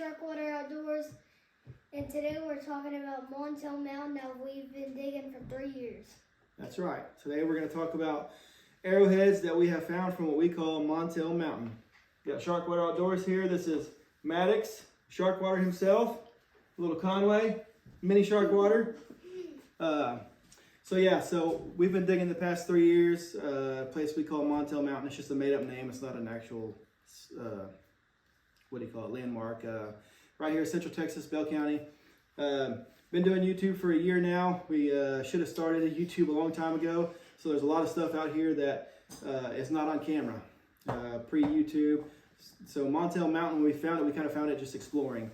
Sharkwater Outdoors, and today we're talking about Montell Mountain that we've been digging for 3 years. That's right. Today we're going to talk about arrowheads that we have found from what we call Montell Mountain. We got Sharkwater Outdoors here. This is Maddox, Sharkwater himself, a little Conway, mini Sharkwater. So we've been digging the past 3 years, a place we call Montell Mountain. It's just a made up name. It's not an actual, landmark. Right here, Central Texas, Bell County. Been doing YouTube for a year now. We should have started YouTube a long time ago. So there's a lot of stuff out here that is not on camera, pre-YouTube. So Montell Mountain, when we found it, we kind of found it just exploring.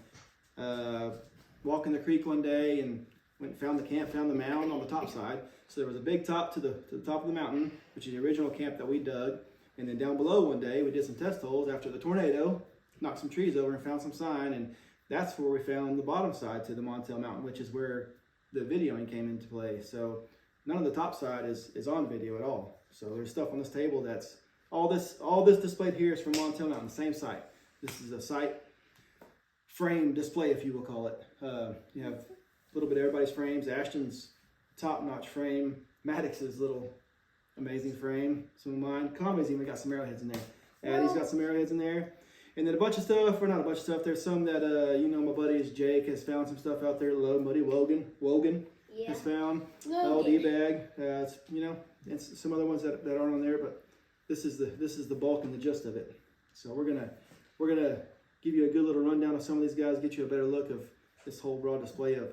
Walking the creek one day and went and found the camp, found the mound on the top side. So there was a big top to the top of the mountain, which is the original camp that we dug. And then down below one day, we did some test holes after the tornado, knocked some trees over and found some sign. And that's where we found the bottom side to the Montell Mountain, which is where the videoing came into play. So none of the top side is on video at all. So there's stuff on this table that's, all this displayed here is from Montell Mountain, same site. This is a site frame display, if you will call it. You have a little bit of everybody's frames. Ashton's top-notch frame. Maddox's little amazing frame. Some of mine. Conway's even got some arrowheads in there. Addie's got some arrowheads in there. And then a bunch of stuff, or not a bunch of stuff, there's some that, my buddy Jake has found some stuff out there. Buddy Wogan has found. Old E-bag. And some other ones that aren't on there, but this is the bulk and the gist of it. So we're gonna give you a good little rundown of some of these guys, get you a better look of this whole raw display of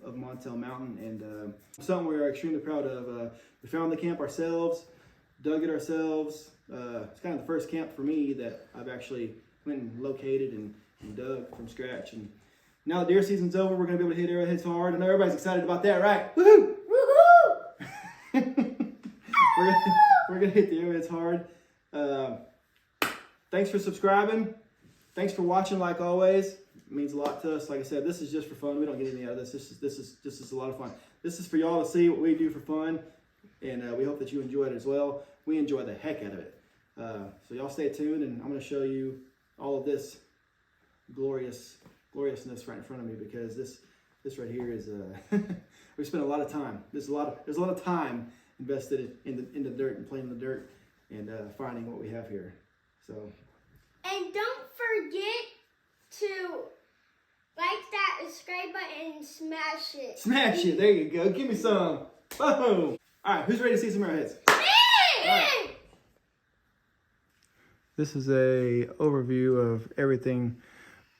Montell Mountain, and something we are extremely proud of. We found the camp ourselves, dug it ourselves. It's kind of the first camp for me that I've actually went and located and dug from scratch. And now the deer season's over, we're gonna be able to hit arrowheads hard. I know everybody's excited about that, right? Woohoo! Woohoo! we're gonna hit the arrowheads hard. Thanks for subscribing. Thanks for watching, like always. It means a lot to us. Like I said, this is just for fun. We don't get any out of this. This is a lot of fun. This is for y'all to see what we do for fun, and we hope that you enjoy it as well. We enjoy the heck out of it. So y'all stay tuned, and I'm going to show you all of this gloriousness right in front of me, because this right here is we spent a lot of time. There's a lot of time invested in the dirt and playing in the dirt and finding what we have here. So. And don't forget to like that subscribe button and smash it. Smash it. There you go. Give me some. Boom. All right. Who's ready to see some arrowheads? All right. This is a overview of everything,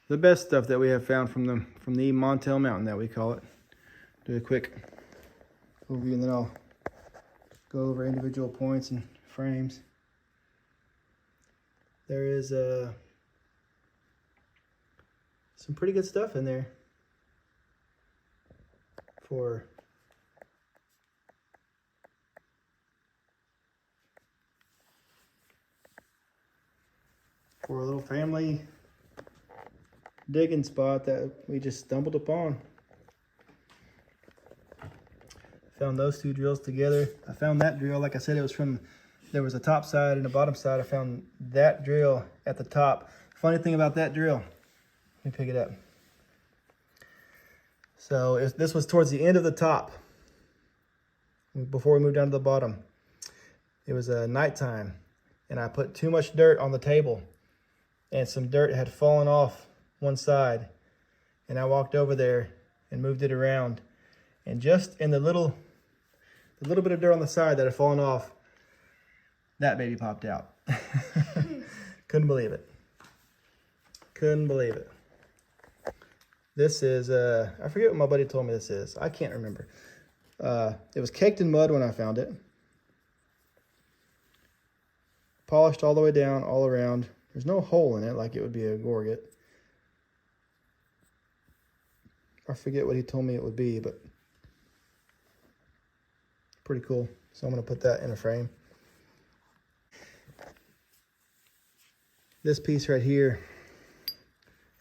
the best stuff that we have found from the Montell Mountain, that we call it. Do a quick overview, and then I'll go over individual points and frames. There is some pretty good stuff in there for a little family digging spot that we just stumbled upon. Found those two drills together. I found that drill, like I said, it was from, there was a top side and a bottom side. I found that drill at the top. Funny thing about that drill, let me pick it up. So this was towards the end of the top, before we moved down to the bottom. It was nighttime, and I put too much dirt on the table, and some dirt had fallen off one side, and I walked over there and moved it around, and just in the little bit of dirt on the side that had fallen off, that baby popped out. Couldn't believe it. Couldn't believe it. This is, I forget what my buddy told me this is. I can't remember. It was caked in mud when I found it. Polished all the way down, all around. There's no hole in it like it would be a gorget. I forget what he told me it would be, but pretty cool. So I'm going to put that in a frame. This piece right here,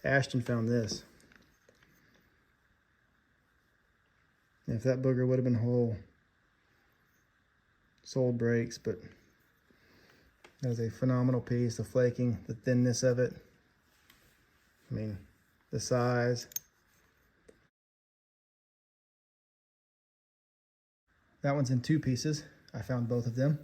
Ashton found this. And if that booger would have been whole, sole breaks, but that was a phenomenal piece. The flaking, the thinness of it. I mean, the size. That one's in 2 pieces. I found both of them.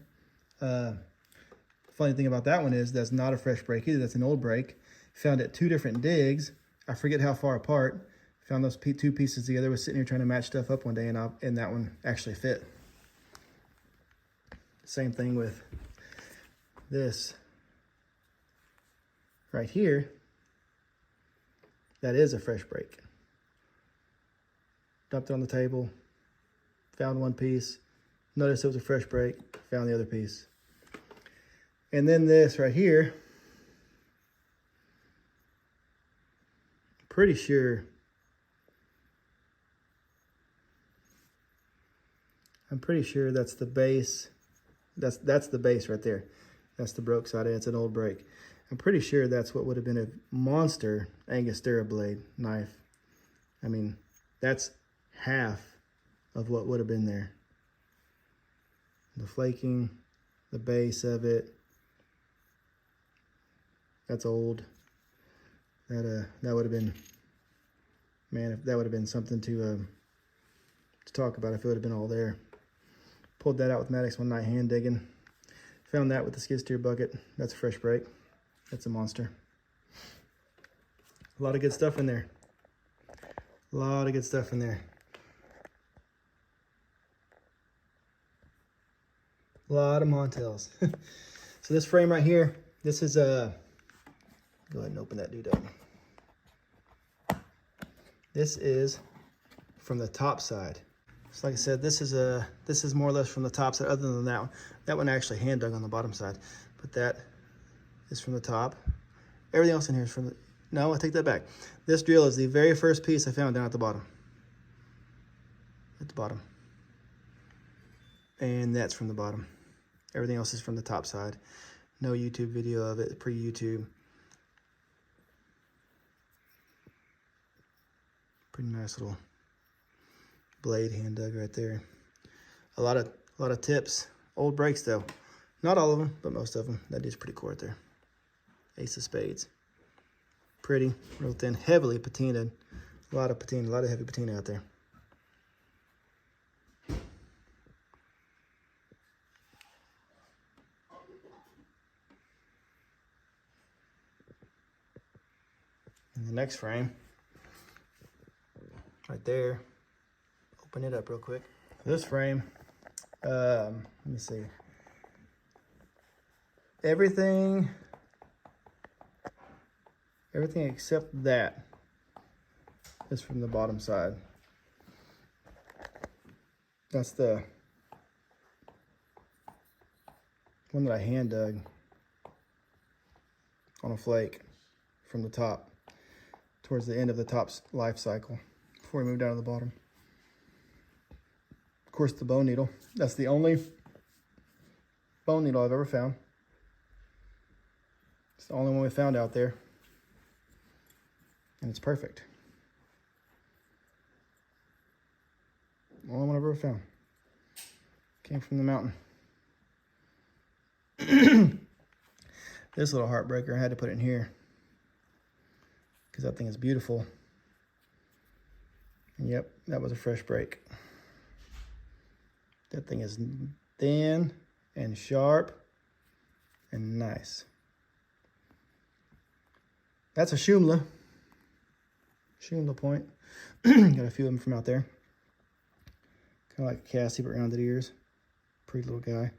Funny thing about that one is that's not a fresh break either. That's an old break. Found it 2 different digs. I forget how far apart. Found those 2 pieces together. Was sitting here trying to match stuff up one day, and that one actually fit. Same thing with this right here. That is a fresh break. Dumped it on the table. Found 1 piece. Noticed it was a fresh break. Found the other piece. And then this right here. Pretty sure. I'm pretty sure that's the base. That's the base right there. That's the broke side, and it's an old break. I'm pretty sure that's what would have been a monster Angostura blade knife. I mean, that's half of what would have been there. The flaking, the base of it, that's old. That would have been, man, if that would have been something to talk about if it would have been all there. Pulled that out with Maddox one night hand digging. Found that with the skid steer bucket. That's a fresh break. That's a monster. A lot of good stuff in there. A lot of good stuff in there. A lot of Montells. So this frame right here, this is a, go ahead and open that dude up. This is from the top side. So like I said, this is more or less from the top side, other than that one. That one actually hand dug on the bottom side, but that is from the top. Everything else in here is from the, no, I take that back. This drill is the very first piece I found down at the bottom. At the bottom. And that's from the bottom. Everything else is from the top side. No YouTube video of it, pre-YouTube. Pretty nice little blade hand dug right there. A lot of tips. Old breaks though. Not all of them, but most of them. That is pretty cool right there. Ace of spades. Pretty, real thin, heavily patinaed. A lot of patina, a lot of heavy patina out there. And the next frame, right there. Open it up real quick. This frame, let me see. Everything except that is from the bottom side. That's the one that I hand dug on a flake from the top towards the end of the top's life cycle before we move down to the bottom. Of course, the bone needle. That's the only bone needle I've ever found. It's the only one we found out there. And it's perfect. Only one I've ever found. Came from the mountain. This little heartbreaker, I had to put it in here because that thing is beautiful. And yep, that was a fresh break. That thing is thin and sharp and nice. That's a Shumla. Shumla point. Got a few of them from out there. Kind of like a Cassie, but rounded ears. Pretty little guy.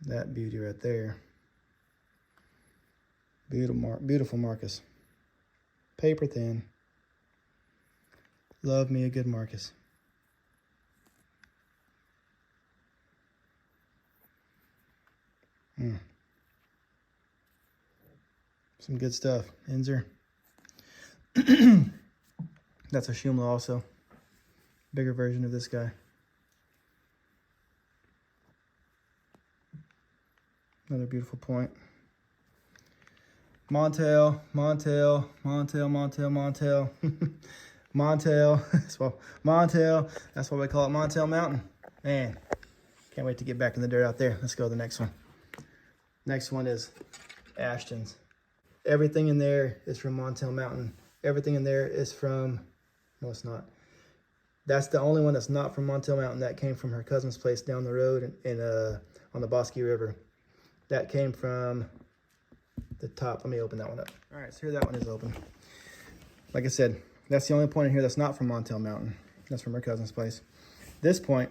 That beauty right there. Beautiful Marcus. Paper thin. Love me a good Marcus. Some good stuff. Inzer. That's a Shumla also. Bigger version of this guy. Another beautiful point. Montell. Montell. That's why we call it Montell Mountain. Man, can't wait to get back in the dirt out there. Let's go to the next one. Next one is Ashton's. Everything in there is from Montell Mountain. Everything in there is from, no it's not. That's the only one that's not from Montell Mountain. That came from her cousin's place down the road on the Bosque River. That came from the top. Let me open that one up. All right, so here that one is open. Like I said, that's the only point in here that's not from Montell Mountain. That's from her cousin's place. This point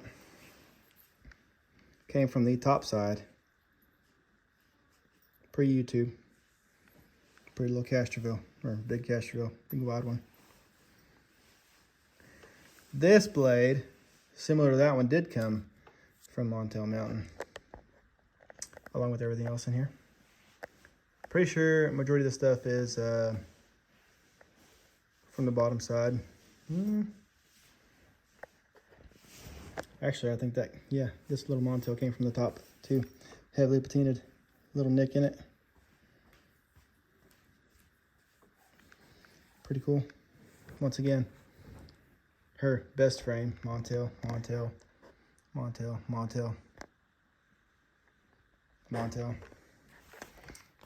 came from the top side. Pre-YouTube. Pretty little Casterville, or big Casterville, big wide one. This blade, similar to that one, did come from Montell Mountain, along with everything else in here. Pretty sure majority of the stuff is from the bottom side. Actually, I think that, yeah, this little Montell came from the top too. Heavily patinaed, little nick in it. Pretty cool. Once again, her best frame, Montell, Montell, Montell, Montell, Montell.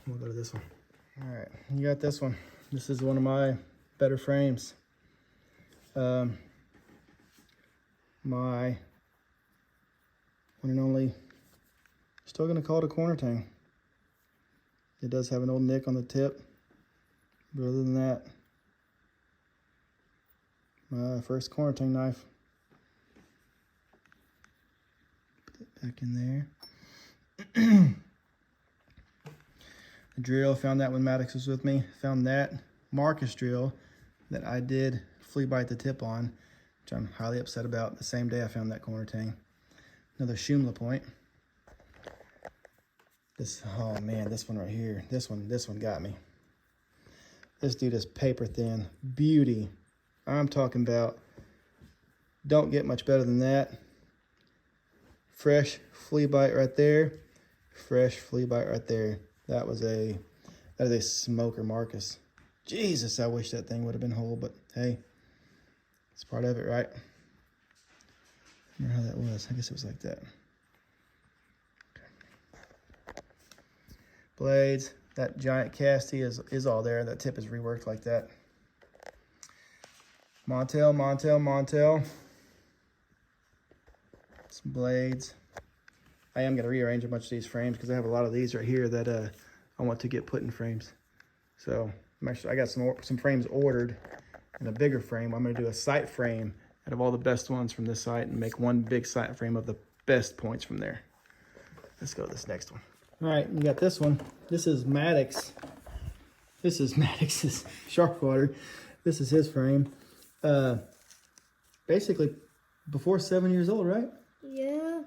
We'll go to this one. All right, you got this one. This is one of my better frames. My one and only, still gonna call it a corner tang. It does have an old nick on the tip, but other than that, my first corner tang knife. Put it back in there. The drill, found that when Maddox was with me. Found that Marcus drill that I did flea bite the tip on, which I'm highly upset about. The same day I found that corner tang. Another Shumla point. This, oh man, this one right here. This one got me. This dude is paper thin. Beauty. I'm talking about, don't get much better than that. Fresh flea bite right there. Fresh flea bite right there. That is a smoker Marcus. Jesus, I wish that thing would have been whole, but hey, it's part of it, right? I don't know how that was. I guess it was like that. Okay. Blades. That giant casty is all there. That tip is reworked like that. Montell, Montell, Montell. Some blades. I am going to rearrange a bunch of these frames because I have a lot of these right here that I want to get put in frames. So I got some frames ordered in a bigger frame. I'm going to do a sight frame out of all the best ones from this site and make one big sight frame of the best points from there. Let's go to this next one. All right, you got this one. This is Maddox. This is Maddox's shark water. This is his frame. Basically before 7 years old, right? Yeah.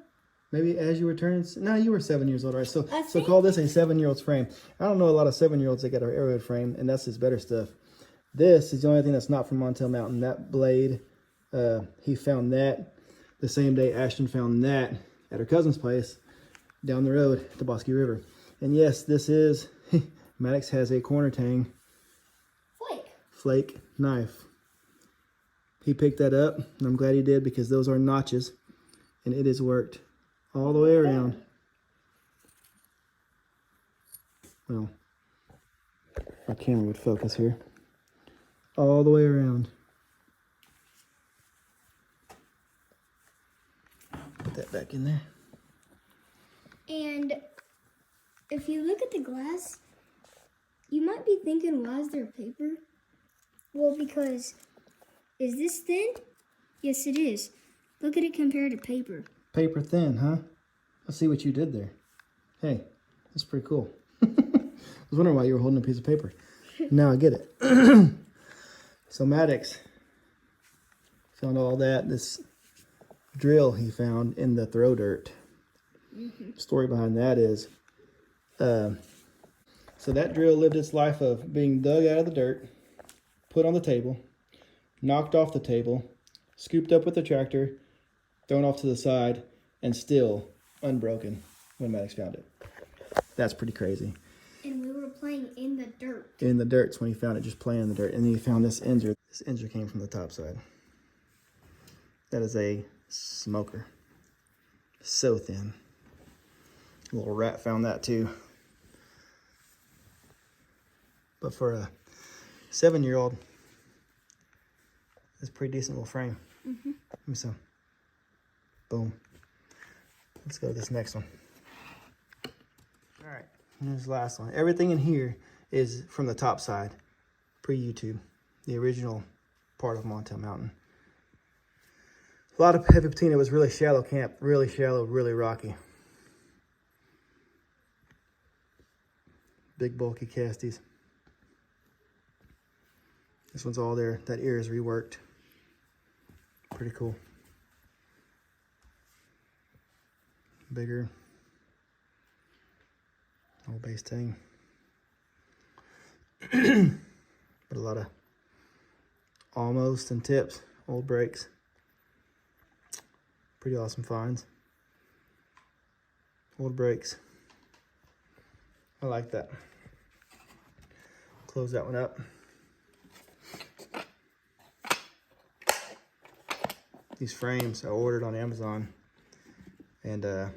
Maybe as you were turning, no, you were 7 years old, right? So call this a 7-year-old's frame. I don't know a lot of 7-year-olds that got our arrowhead frame, and that's his better stuff. This is the only thing that's not from Montell Mountain. That blade, he found that the same day Ashton found that at her cousin's place down the road at the Bosque River. And yes, this is, Maddox has a corner tang flake knife. He picked that up, and I'm glad he did because those are notches, and it has worked all the way around. Well, my camera would focus here. All the way around. Put that back in there. And if you look at the glass, you might be thinking, why is there paper? Well, because, is this thin? Yes, it is. Look at it compared to paper. Paper thin, huh? Let's see what you did there. Hey, that's pretty cool. I was wondering why you were holding a piece of paper. Now I get it. So Maddox found all that. This drill he found in the throw dirt. Story behind that is, so that drill lived its life of being dug out of the dirt, put on the table, knocked off the table, scooped up with the tractor, thrown off to the side, and still unbroken when Maddox found it. That's pretty crazy. And we were playing in the dirt. In the dirt's when he found it, just playing in the dirt. And then he found this injure. This injure came from the top side. That is a smoker. So thin. A little rat found that too. but for a 7-year-old, it's a pretty decent little frame. Give me some. Boom. Let's go to this next one. All right, here's the last one. Everything in here is from the top side, pre-YouTube, the original part of Montell Mountain. A lot of heavy patina. Was really shallow camp, really shallow, really rocky. Big bulky casties. This one's all there. That ear is reworked. Pretty cool. Bigger. Old base tang. But a lot of almost and tips. Old breaks. Pretty awesome finds. Old breaks. I like that. Close that one up. These frames I ordered on Amazon, and I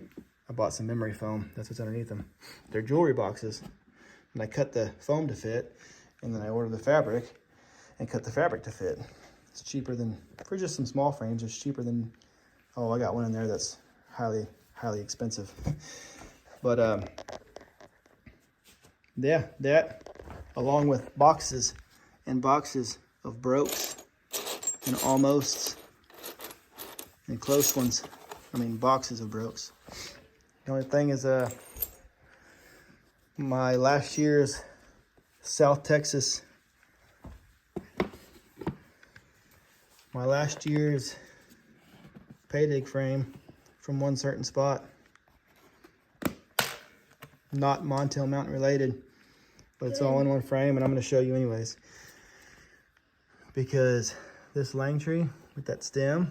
bought some memory foam. That's what's underneath them. They're jewelry boxes, and I cut the foam to fit, and then I ordered the fabric and cut the fabric to fit. It's cheaper than, for just some small frames, it's cheaper than, oh, I got one in there that's highly expensive. But yeah, that along with boxes and boxes of brokes and almosts and close ones. I mean, boxes of brokes. The only thing is, my last year's South Texas, pay dig frame from one certain spot, not Montell Mountain related, but it's all in one frame, and I'm going to show you anyways, because this lang tree with that stem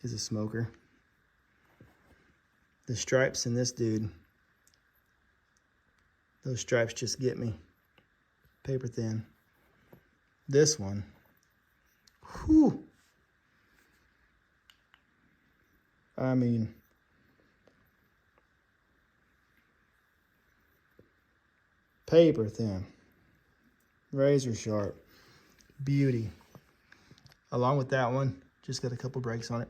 is a smoker. The stripes in this dude, those stripes just get me. Paper thin. This one, whew. I mean, paper thin, razor sharp, beauty. Along with that one, just got a couple breaks on it.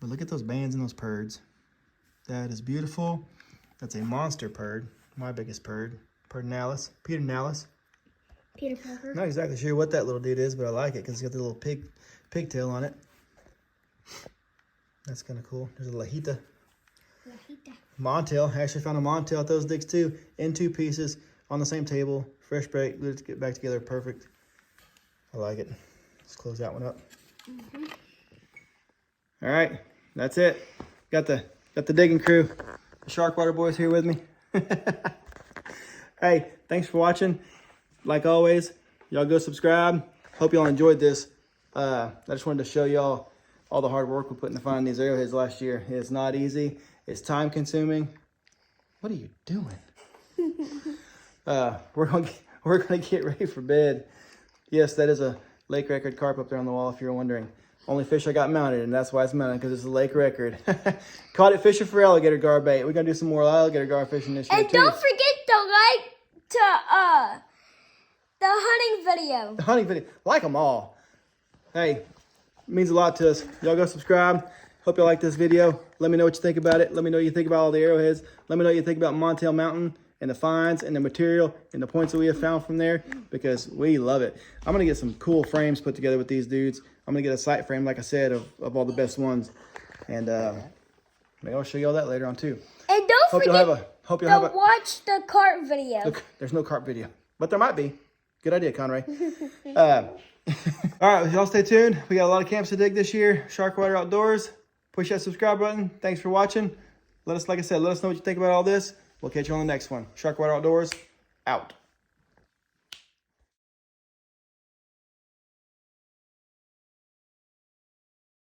But look at those bands and those purds. That is beautiful. That's a monster purd. My biggest purd. Purdonalis. Peter Nalis. Peter Pepper. Not exactly sure what that little dude is, but I like it because it's got the little pigtail on it. That's kind of cool. There's a Lahita. Montell. I actually found a Montell at those digs too. In 2 pieces on the same table. Fresh break. Let's get back together. Perfect. I like it. Let's close that one up. All right. That's it. Got the digging crew. The Sharkwater boys here with me. Hey, thanks for watching. Like always, y'all go subscribe. Hope y'all enjoyed this. I just wanted to show y'all all the hard work we put into finding these arrowheads last year. It's not easy. It's time consuming. What are you doing? We're gonna get ready for bed. Yes, that is a lake record carp up there on the wall, if you're wondering. Only fish I got mounted, and that's why it's mounted, because it's a lake record. Caught it fishing for alligator gar bait. We're going to do some more alligator gar fishing this year, and too. don't forget the hunting video. The hunting video. Like them all. Hey, it means a lot to us. Y'all go subscribe. Hope y'all like this video. Let me know what you think about it. Let me know what you think about all the arrowheads. Let me know what you think about Montell Mountain and the finds and the material and the points that we have found from there, because we love it. I'm going to get some cool frames put together with these dudes. I'm going to get a sight frame, like I said, of all the best ones. And maybe I'll show you all that later on, too. And don't forget to watch the carp video. Look, there's no carp video, but there might be. Good idea, Conray. All right, y'all stay tuned. We got a lot of camps to dig this year. Sharkwater Outdoors. Push that subscribe button. Thanks for watching. Like I said, let us know what you think about all this. We'll catch you on the next one. Sharkwater Outdoors, out.